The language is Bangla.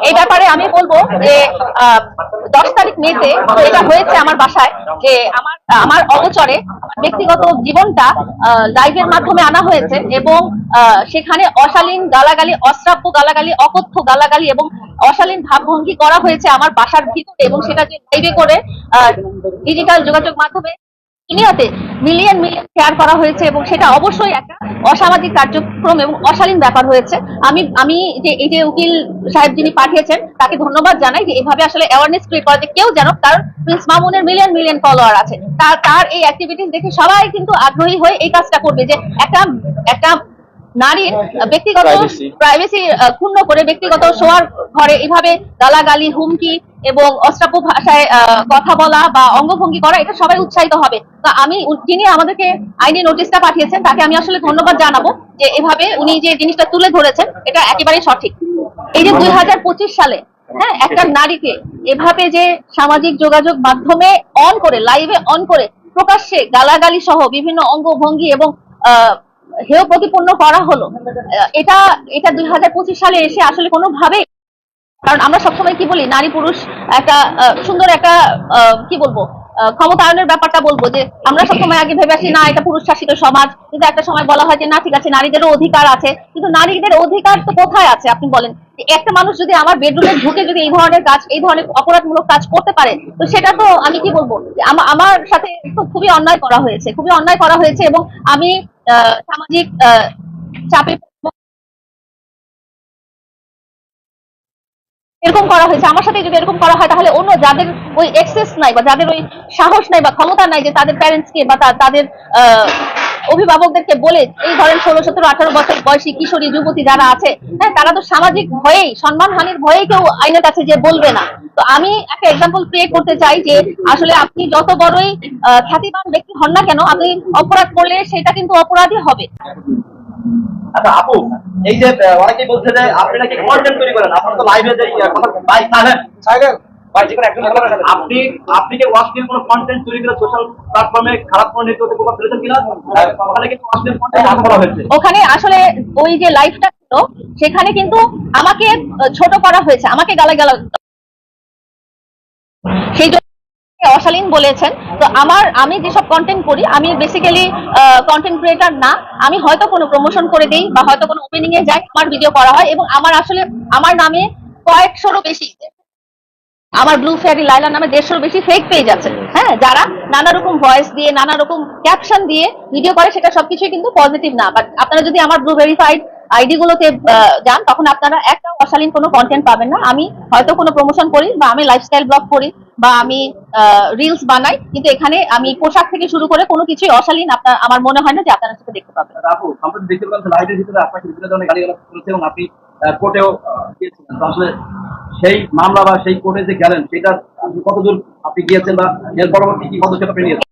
এই ব্যাপারে আমি বলবো যে 10 তারিখ মেতে এটা হয়েছে আমার বাসায়, যে আমার আমার অগোচরে আমার ব্যক্তিগত জীবনটা লাইভের মাধ্যমে আনা হয়েছে এবং সেখানে অশালীন গালাগালি, অশ্রাব্য গালাগালি, অকথ্য গালাগালি এবং অশালীন ভাবভঙ্গি করা হয়েছে আমার বাসার ভিতরে, এবং সেটা যে লাইভে করে ডিজিটাল যোগাযোগ মাধ্যমে দুনিয়াতে মিলিয়ন মিলিয়ন শেয়ার করা হয়েছে, এবং সেটা অবশ্যই একটা অসামাজিক কার্যক্রম এবং অশালীন ব্যাপার হয়েছে। আমি আমি যে এই যে উকিল সাহেব যিনি পাঠিয়েছেন তাকে ধন্যবাদ জানাই, যে এভাবে আসলে অ্যাওয়ারনেস ক্রিয়েট করা, যে কেউ জানো, কারণ প্রিন্স মামুনের মিলিয়ন মিলিয়ন ফলোয়ার আছে, তার এই অ্যাক্টিভিটিস দেখে সবাই কিন্তু আগ্রহী হয়ে এই কাজটা করবে, যে একটা একটা নারীর ব্যক্তিগত প্রাইভেসি ক্ষুণ্ণ করে ব্যক্তিগত শোয়ার ঘরে এইভাবে গালাগালি, হুমকি এবং অশ্রাব্য ভাষায় কথা বলা বা অঙ্গভঙ্গি করা, এটা সবাই উৎসাহিত হবে। তো আমি, যিনি আমাদেরকে আইনি নোটিশটা পাঠিয়েছেন তাকে আমি আসলে ধন্যবাদ জানাবো, যে এভাবে উনি যে জিনিসটা তুলে ধরেছেন এটা একেবারেই সঠিক। এই যে 2025 সালে হ্যাঁ একটা নারীকে এভাবে যে সামাজিক যোগাযোগ মাধ্যমে অন করে, লাইভে অন করে প্রকাশ্যে গালাগালি সহ বিভিন্ন অঙ্গভঙ্গি এবং হেয় প্রতিপন্ন করা হলো, এটা এটা 2025 সালে এসে আসলে কোনোভাবে, কারণ আমরা সবসময় কি বলি, নারী পুরুষ একটা সুন্দর একটা কি বলবো ক্ষমতায়নের ব্যাপারটা বলবো, যে আমরা সবসময় আগে ভেবে আসি না এটা পুরুষ শাসিত সমাজ, কিন্তু একটা সময় বলা হয় যে না ঠিক আছে নারীদেরও অধিকার আছে, কিন্তু নারীদের অধিকার তো কোথায় আছে আপনি বলেন? একটা মানুষ যদি আমার বেডরুমে ঢুকে যদি এই ধরনের কাজ, এই ধরনের অপরাধমূলক কাজ করতে পারে, তো সেটা তো আমি কি বলবো, আমার সাথে তো খুবই অন্যায় করা হয়েছে, খুবই অন্যায় করা হয়েছে, এবং আমি সামাজিক চাপে এরকম করা হয়েছে। আমার সাথে যদি এরকম করা হয়, তাহলে অন্য যাদের ওই এক্সেস নাই বা যাদের ওই সাহস নাই বা ক্ষমতা নাই, যে তাদের প্যারেন্টসকে বা তাদের অভিভাবকদেরকে বলে, এই ধরেন 16, 17, 18 বছর বয়সী কিশোরী যুবতী যারা আছে, হ্যাঁ তারা তো সামাজিক ভয়েই, সম্মানহানির ভয়েই কেউ আইনের কাছে যে বলবে না। তো আমি একটা এক্সাম্পল ক্রিয়েট করতে চাই, যে আসলে আপনি যত বড়ই খ্যাতিমান ব্যক্তি হন না কেন, আপনি অপরাধ করলে সেটা কিন্তু অপরাধী হবে। আচ্ছা আপু, এই যে অনেকেই বলছে যে আপনি নাকি কন্টেন্ট তৈরি করেন, আপনারা তো লাইভে যে কথা ভাই সাইলেন্ট আপনি আপনি কি অশ্লীল কোনো কন্টেন্ট তৈরি করে সোশ্যাল প্ল্যাটফর্মে খারাপ কোনো নেতৃত্ব প্রকাশ করেছেন কিনা? ওখানে কিন্তু অশ্লীল কন্টেন্ট আপ করা হয়েছে, ওখানে আসলে ওই যে লাইভটা ছিল সেখানে কিন্তু আমাকে ছোট করা হয়েছে, আমাকে গালাগাল, সেই জন্য অশালীন বলেছেন। তো আমি যেসব কন্টেন্ট করি, আমি বেসিক্যালি কন্টেন্ট ক্রিয়েটর না, আমি হয়তো কোনো প্রমোশন করে দিই বা হয়তো কোনো ওপেনিং এ যাই, আমার ভিডিও করা হয়, এবং আমার আসলে আমার নামে কয়েকশোরও বেশি, আমার ব্লু ফেয়ারি লাইলা নামে 150-র বেশি ফেক পেজ আছে, হ্যাঁ, যারা নানা রকম ভয়েস দিয়ে, নানা রকম ক্যাপশন দিয়ে ভিডিও করে, সেটা সবকিছুই কিন্তু পজিটিভ না। বাট আপনারা যদি আমার ব্লু ভেরিফাইড আইডি গুলোতে যান, তখন আপনারা একটা অশালীন কোনো কন্টেন্ট পাবেন না। আমি হয়তো কোনো প্রমোশন করি বা আমি লাইফস্টাইল ব্লগ করি বা আমি রিলস বানাই, কিন্তু এখানে আমি পোশাক থেকে শুরু করে কোনো কিছুই অশালীন আমার মনে হয় না যে আপনারা সেটা দেখতে পাবেন। আপু সম্প্রতি দেখতে পেলাম লাইভের ভিতরে আপনাকে বিভিন্ন ধরনের গালিগালাজ করেছে এবং আপনি কোর্টেও গিয়েছিলেন। তো আসলে সেই মামলা বা সেই কোর্টে যে গেলেন, সেটা কতদূর আপনি গিয়েছেন বা এর পরবর্তী কি পদক্ষেপ আপনি নিয়েছেন?